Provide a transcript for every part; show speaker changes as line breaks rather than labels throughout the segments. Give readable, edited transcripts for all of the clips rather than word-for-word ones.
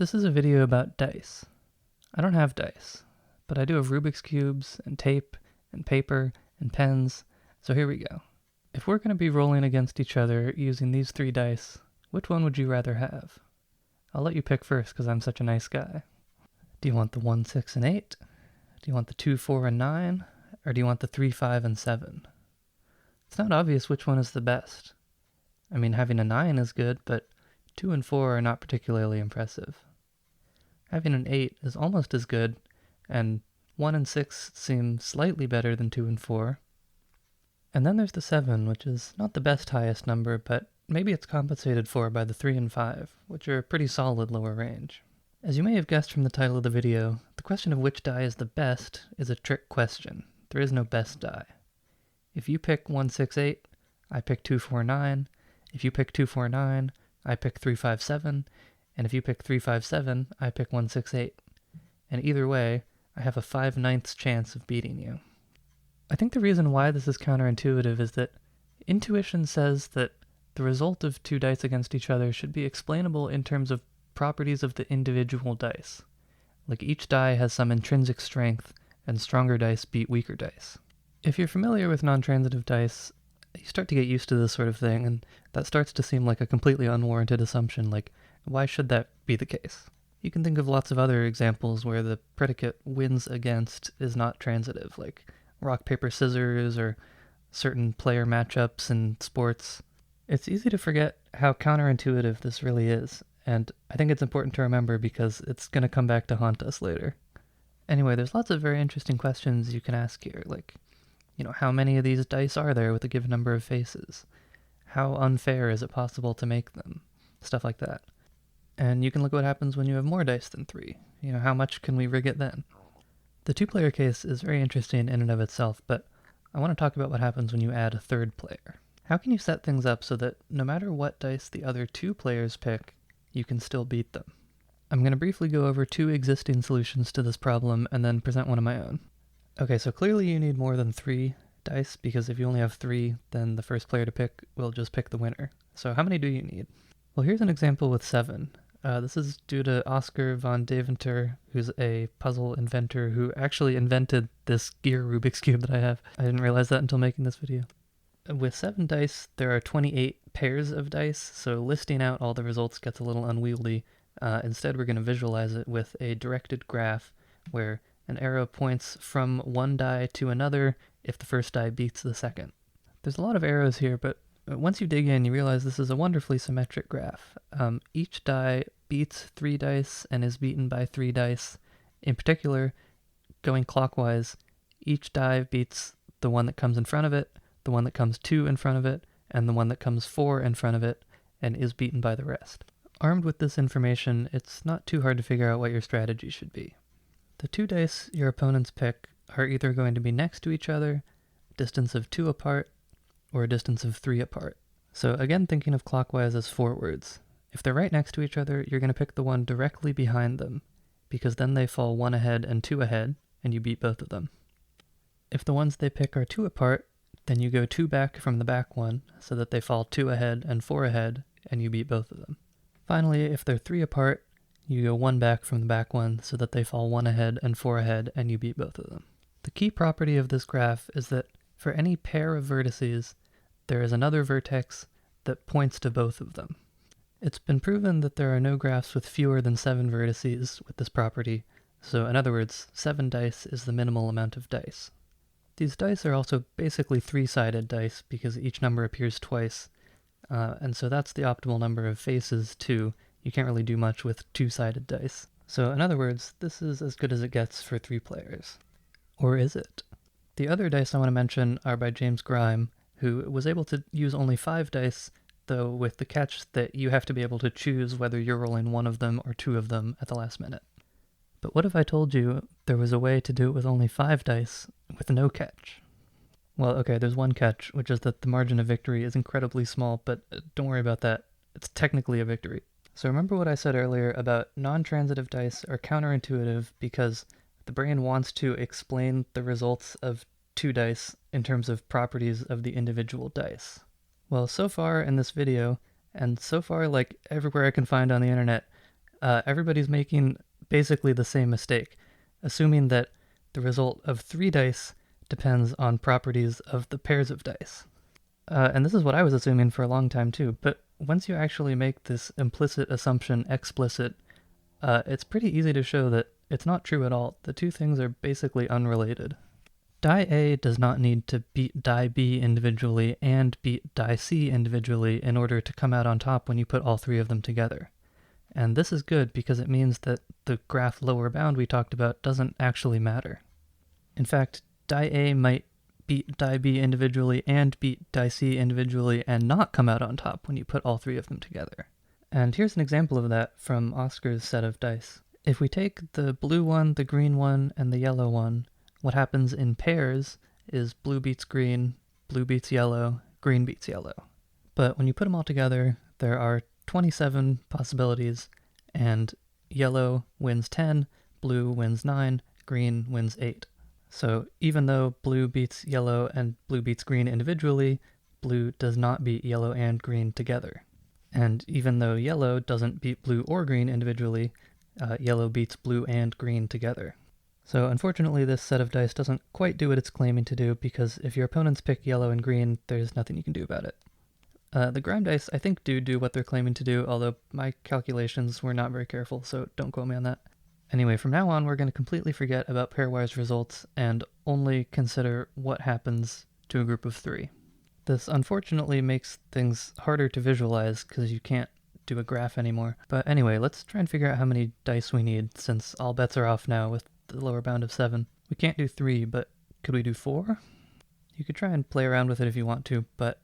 This is a video about dice. I don't have dice, but I do have Rubik's Cubes and tape and paper and pens, so here we go. If we're going to be rolling against each other using these 3 dice, which one would you rather have? I'll let you pick first because I'm such a nice guy. Do you want the 1, 6, and 8? Do you want the 2, 4, and 9? Or do you want the 3, 5, and 7? It's not obvious which one is the best. I mean, having a 9 is good, but 2 and 4 are not particularly impressive. Having an 8 is almost as good, and 1 and 6 seem slightly better than 2 and 4. And then there's the 7, which is not the best highest number, but maybe it's compensated for by the 3 and 5, which are a pretty solid lower range. As you may have guessed from the title of the video, the question of which die is the best is a trick question. There is no best die. If you pick 1, 6, 8, I pick 2, 4, 9. If you pick 2, 4, 9, I pick 3, 5, 7. And if you pick 3, 5, 7, I pick 1, 6, 8. And either way, I have a 5/9 chance of beating you. I think the reason why this is counterintuitive is that intuition says that the result of 2 dice against each other should be explainable in terms of properties of the individual dice. Like each die has some intrinsic strength, and stronger dice beat weaker dice. If you're familiar with non-transitive dice, you start to get used to this sort of thing, and that starts to seem like a completely unwarranted assumption, like, why should that be the case? You can think of lots of other examples where the predicate wins against is not transitive, like rock, paper, scissors, or certain player matchups in sports. It's easy to forget how counterintuitive this really is, and I think it's important to remember because it's going to come back to haunt us later. Anyway, there's lots of very interesting questions you can ask here, like, how many of these dice are there with a given number of faces? How unfair is it possible to make them? Stuff like that. And you can look at what happens when you have more dice than 3. How much can we rig it then? The 2-player case is very interesting in and of itself, but I want to talk about what happens when you add a 3rd player. How can you set things up so that no matter what dice the other 2 players pick, you can still beat them? I'm going to briefly go over 2 existing solutions to this problem and then present one of my own. Okay, so clearly you need more than 3 dice, because if you only have 3, then the first player to pick will just pick the winner. So how many do you need? Well, here's an example with 7. This is due to Oscar von Deventer, who's a puzzle inventor who actually invented this gear Rubik's Cube that I have. I didn't realize that until making this video. With 7 dice, there are 28 pairs of dice, so listing out all the results gets a little unwieldy. Instead, we're going to visualize it with a directed graph where an arrow points from one die to another if the first die beats the second. There's a lot of arrows here, but once you dig in, you realize this is a wonderfully symmetric graph. Each die beats 3 dice and is beaten by 3 dice. In particular, going clockwise, each die beats the one that comes in front of it, the one that comes 2 in front of it, and the one that comes 4 in front of it, and is beaten by the rest. Armed with this information, it's not too hard to figure out what your strategy should be. The 2 dice your opponents pick are either going to be next to each other, a distance of 2 apart, or a distance of 3 apart. So again, thinking of clockwise as forwards. If they're right next to each other, you're going to pick the one directly behind them, because then they fall 1 ahead and 2 ahead, and you beat both of them. If the ones they pick are 2 apart, then you go 2 back from the back one, so that they fall 2 ahead and 4 ahead, and you beat both of them. Finally, if they're 3 apart, you go 1 back from the back one, so that they fall 1 ahead and 4 ahead, and you beat both of them. The key property of this graph is that for any pair of vertices, there is another vertex that points to both of them. It's been proven that there are no graphs with fewer than 7 vertices with this property, so in other words, 7 dice is the minimal amount of dice. These dice are also basically 3-sided dice because each number appears twice, and so that's the optimal number of faces too. You can't really do much with 2-sided dice. So in other words, this is as good as it gets for 3 players. Or is it? The other dice I want to mention are by James Grime, who was able to use only 5 dice, though with the catch that you have to be able to choose whether you're rolling 1 of them or 2 of them at the last minute. But what if I told you there was a way to do it with only 5 dice with no catch? Well, okay, there's one catch, which is that the margin of victory is incredibly small, but don't worry about that. It's technically a victory. So remember what I said earlier about non-transitive dice are counterintuitive because the brain wants to explain the results of 2 dice in terms of properties of the individual dice. Well, so far in this video, and so far like everywhere I can find on the internet, everybody's making basically the same mistake, assuming that the result of 3 dice depends on properties of the pairs of dice. And this is what I was assuming for a long time too, but once you actually make this implicit assumption explicit, it's pretty easy to show that it's not true at all. The two things are basically unrelated. Die A does not need to beat die B individually and beat die C individually in order to come out on top when you put all 3 of them together. And this is good because it means that the graph lower bound we talked about doesn't actually matter. In fact, die A might beat die B individually and beat die C individually and not come out on top when you put all 3 of them together. And here's an example of that from Oscar's set of dice. If we take the blue one, the green one, and the yellow one, what happens in pairs is blue beats green, blue beats yellow, green beats yellow. But when you put them all together, there are 27 possibilities, and yellow wins 10, blue wins 9, green wins 8. So even though blue beats yellow and blue beats green individually, blue does not beat yellow and green together. And even though yellow doesn't beat blue or green individually, yellow beats blue and green together. So unfortunately this set of dice doesn't quite do what it's claiming to do, because if your opponents pick yellow and green, there's nothing you can do about it. The grime dice I think do what they're claiming to do, although my calculations were not very careful, so don't quote me on that. Anyway, from now on we're going to completely forget about pairwise results and only consider what happens to a group of 3. This unfortunately makes things harder to visualize because you can't do a graph anymore. But anyway, let's try and figure out how many dice we need, since all bets are off now with the lower bound of 7. We can't do 3, but could we do 4? You could try and play around with it if you want to, but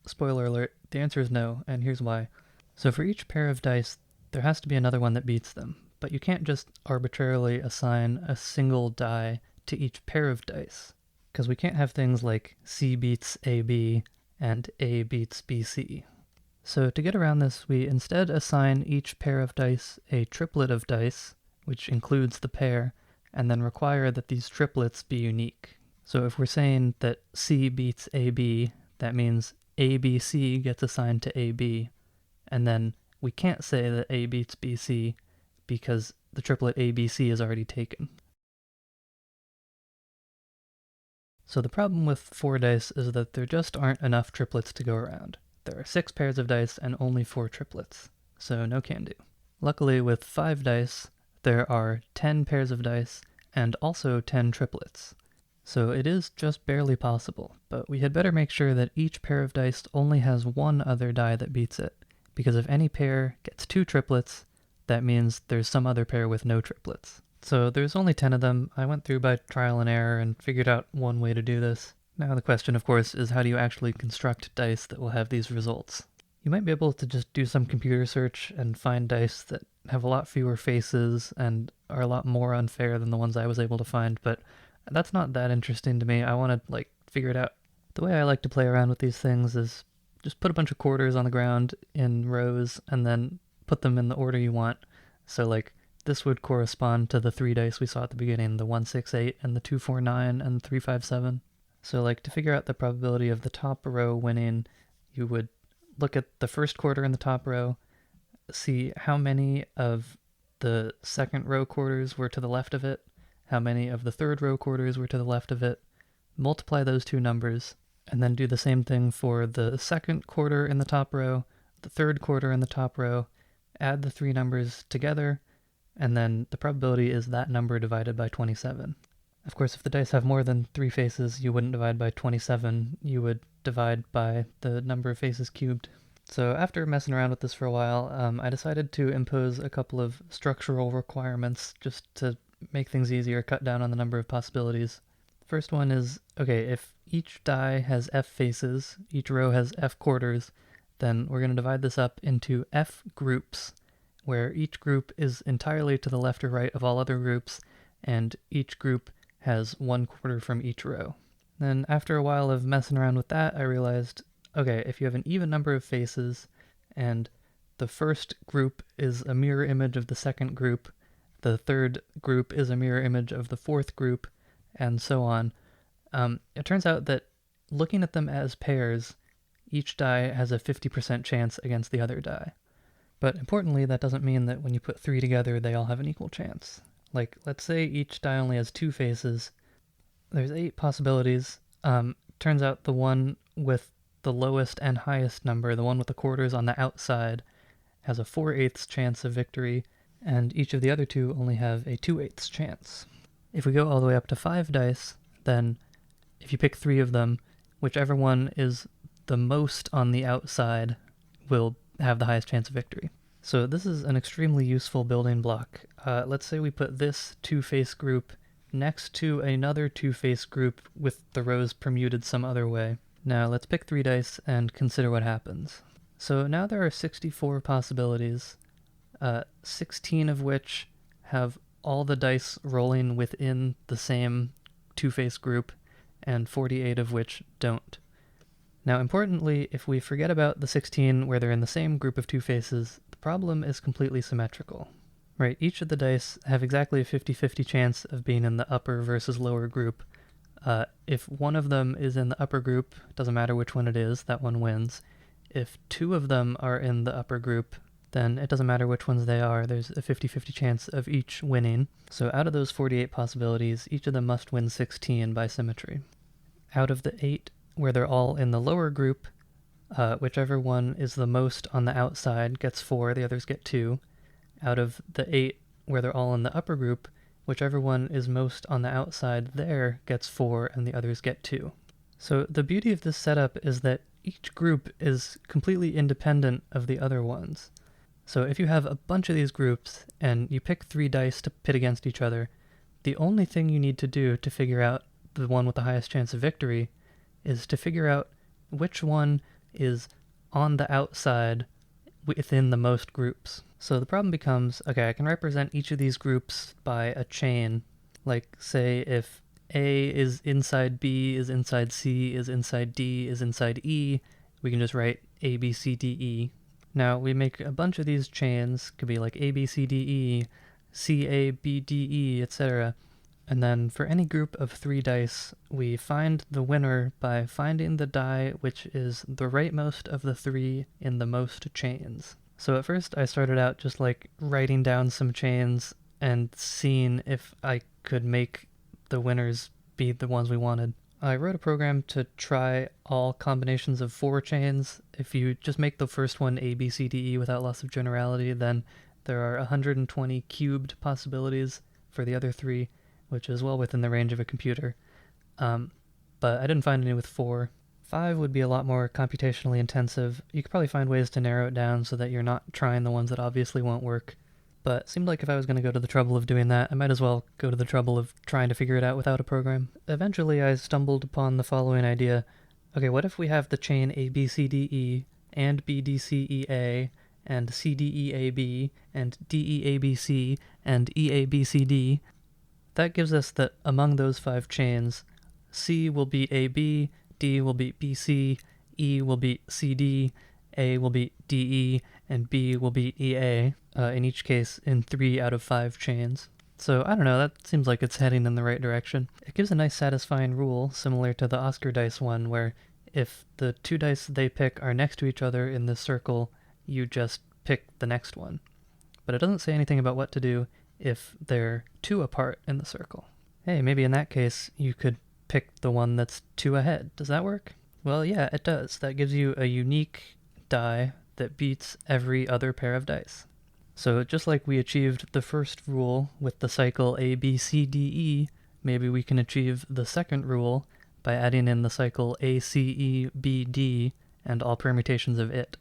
spoiler alert, the answer is no, and here's why. So for each pair of dice, there has to be another one that beats them, but you can't just arbitrarily assign a single die to each pair of dice, because we can't have things like C beats AB and A beats BC. So to get around this, we instead assign each pair of dice a triplet of dice, which includes the pair, and then require that these triplets be unique. So if we're saying that C beats AB, that means ABC gets assigned to AB, and then we can't say that A beats BC because the triplet ABC is already taken. So the problem with 4 dice is that there just aren't enough triplets to go around. There are 6 pairs of dice and only 4 triplets, so no can do. Luckily with 5 dice, there are 10 pairs of dice and also 10 triplets. So it is just barely possible, but we had better make sure that each pair of dice only has one other die that beats it, because if any pair gets 2 triplets, that means there's some other pair with no triplets. So there's only 10 of them. I went through by trial and error and figured out one way to do this. Now the question, of course, is how do you actually construct dice that will have these results? You might be able to just do some computer search and find dice that have a lot fewer faces and are a lot more unfair than the ones I was able to find, but that's not that interesting to me. I want to, figure it out. The way I like to play around with these things is just put a bunch of quarters on the ground in rows and then put them in the order you want. So, this would correspond to the 3 dice we saw at the beginning, the 1, 6, 8, and the 2, 4, 9, and the 3, 5, 7. So, to figure out the probability of the top row winning, you would look at the first quarter in the top row, see how many of the second row quarters were to the left of it, how many of the third row quarters were to the left of it, multiply those two numbers, and then do the same thing for the second quarter in the top row, the third quarter in the top row, add the 3 numbers together, and then the probability is that number divided by 27. Of course, if the dice have more than 3 faces, you wouldn't divide by 27, you would divide by the number of faces cubed. So after messing around with this for a while, I decided to impose a couple of structural requirements just to make things easier, cut down on the number of possibilities. First one is, okay, if each die has F faces, each row has F quarters, then we're going to divide this up into F groups, where each group is entirely to the left or right of all other groups, and each group has 1 quarter from each row. Then after a while of messing around with that, I realized, okay, if you have an even number of faces, and the first group is a mirror image of the second group, the third group is a mirror image of the fourth group, and so on, it turns out that looking at them as pairs, each die has a 50% chance against the other die. But importantly, that doesn't mean that when you put 3 together, they all have an equal chance. Like, let's say each die only has 2 faces. There's 8 possibilities. Turns out the one with the lowest and highest number, the one with the quarters on the outside, has a 4/8 chance of victory, and each of the other two only have a 2/8 chance. If we go all the way up to 5 dice, then if you pick 3 of them, whichever one is the most on the outside will have the highest chance of victory. So this is an extremely useful building block. Let's say we put this 2-face group next to another 2-face group with the rows permuted some other way. Now let's pick 3 dice and consider what happens. So now there are 64 possibilities, 16 of which have all the dice rolling within the same 2-face group, and 48 of which don't. Now importantly, if we forget about the 16 where they're in the same group of 2 faces, the problem is completely symmetrical. Right, each of the dice have exactly a 50-50 chance of being in the upper versus lower group. If one of them is in the upper group, doesn't matter which one it is, that one wins. If 2 of them are in the upper group, then it doesn't matter which ones they are, there's a 50-50 chance of each winning. So out of those 48 possibilities, each of them must win 16 by symmetry. Out of the 8 where they're all in the lower group, whichever one is the most on the outside gets 4, the others get 2. Out of the 8 where they're all in the upper group, whichever one is most on the outside there gets 4 and the others get 2. So the beauty of this setup is that each group is completely independent of the other ones. So if you have a bunch of these groups and you pick 3 dice to pit against each other, the only thing you need to do to figure out the one with the highest chance of victory is to figure out which one is on the outside within the most groups. So the problem becomes, okay, I can represent each of these groups by a chain. Like, say, if A is inside B, is inside C, is inside D, is inside E, we can just write A, B, C, D, E. Now, we make a bunch of these chains, could be like A, B, C, D, E, C, A, B, D, E, etc. And then for any group of 3 dice, we find the winner by finding the die which is the rightmost of the 3 in the most chains. So at first I started out just like writing down some chains and seeing if I could make the winners be the ones we wanted. I wrote a program to try all combinations of 4 chains. If you just make the first one A, B, C, D, E without loss of generality, then there are 120 cubed possibilities for the other 3, which is well within the range of a computer. But I didn't find any with 4. 5 would be a lot more computationally intensive. You could probably find ways to narrow it down so that you're not trying the ones that obviously won't work. But it seemed like if I was going to go to the trouble of doing that, I might as well go to the trouble of trying to figure it out without a program. Eventually I stumbled upon the following idea. Okay, what if we have the chain ABCDE and BDCEA and CDEAB and DEABC and EABCD? That gives us that among those 5 chains, C will be AB, D will be BC, E will be CD, A will be DE, and B will be EA, in each case in 3 out of 5 chains. So I don't know, that seems like it's heading in the right direction. It gives a nice satisfying rule, similar to the Oscar dice one, where if the 2 dice they pick are next to each other in this circle, you just pick the next one. But it doesn't say anything about what to do if they're 2 apart in the circle. Hey, maybe in that case you could pick the one that's 2 ahead. Does that work? Well, yeah, it does. That gives you a unique die that beats every other pair of dice. So just like we achieved the first rule with the cycle A, B, C, D, E, maybe we can achieve the second rule by adding in the cycle A, C, E, B, D, and all permutations of it.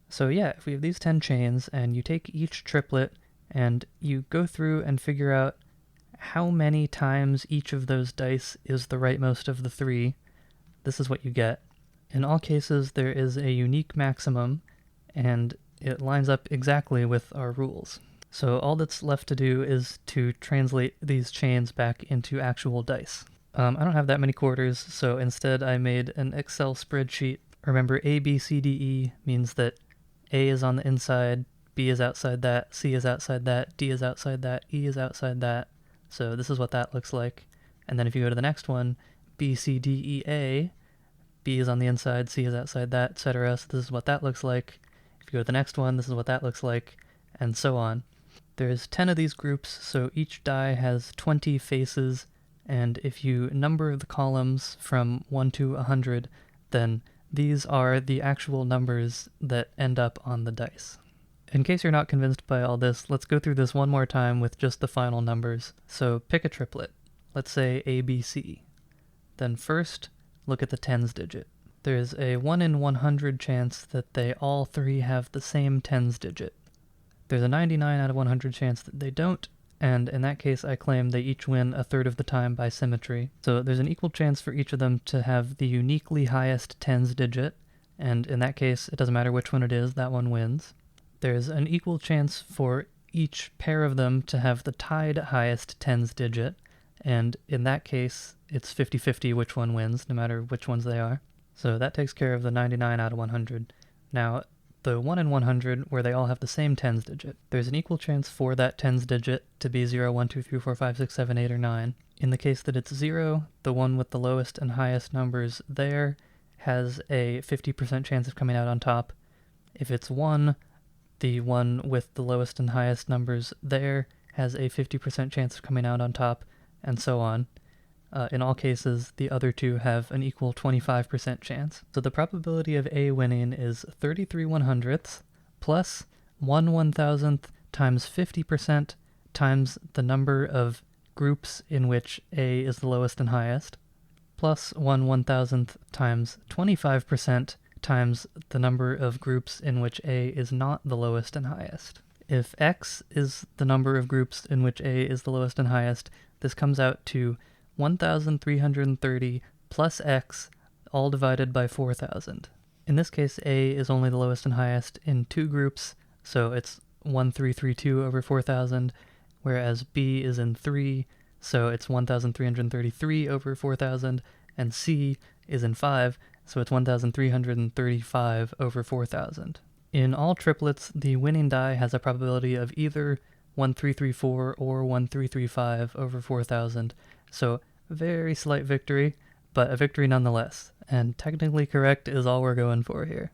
So yeah, if we have these 10 chains, and you take each triplet, and you go through and figure out how many times each of those dice is the rightmost of the 3, this is what you get. In all cases, there is a unique maximum, and it lines up exactly with our rules. So all that's left to do is to translate these chains back into actual dice. I don't have that many quarters, so instead I made an Excel spreadsheet. Remember, A, B, C, D, E means that A is on the inside, B is outside that, C is outside that, D is outside that, E is outside that. So this is what that looks like. And then if you go to the next one, B, C, D, E, A, B is on the inside, C is outside that, etc. So this is what that looks like. If you go to the next one, this is what that looks like, and so on. There's 10 of these groups, so each die has 20 faces, and if you number the columns from 1 to 100, then these are the actual numbers that end up on the dice. In case you're not convinced by all this, let's go through this one more time with just the final numbers. So pick a triplet. Let's say ABC. Then first, look at the tens digit. There's a 1 in 100 chance that they all three have the same tens digit. There's a 99 out of 100 chance that they don't, and in that case I claim they each win a third of the time by symmetry. So there's an equal chance for each of them to have the uniquely highest tens digit, and in that case it doesn't matter which one it is, that one wins. There's an equal chance for each pair of them to have the tied highest tens digit, and in that case it's 50-50 which one wins, no matter which ones they are. So that takes care of the 99 out of 100. Now, the 1 in 100, where they all have the same tens digit, there's an equal chance for that tens digit to be 0, 1, 2, 3, 4, 5, 6, 7, 8, or 9. In the case that it's 0, the one with the lowest and highest numbers there has a 50% chance of coming out on top. If it's 1, the one with the lowest and highest numbers there has a 50% chance of coming out on top, and so on. In all cases, the other two have an equal 25% chance. So the probability of A winning is 33 100ths plus 1 1,000th times 50% times the number of groups in which A is the lowest and highest, plus 1 1,000th times 25% times the number of groups in which A is not the lowest and highest. If X is the number of groups in which A is the lowest and highest, this comes out to 1,330 plus X, all divided by 4,000. In this case, A is only the lowest and highest in 2 groups, so it's 1,332 over 4,000, whereas B is in 3, so it's 1,333 over 4,000, and C is in 5, so it's 1,335 over 4,000. In all triplets, the winning die has a probability of either 1,334 or 1,335 over 4,000, so very slight victory, but a victory nonetheless, and technically correct is all we're going for here.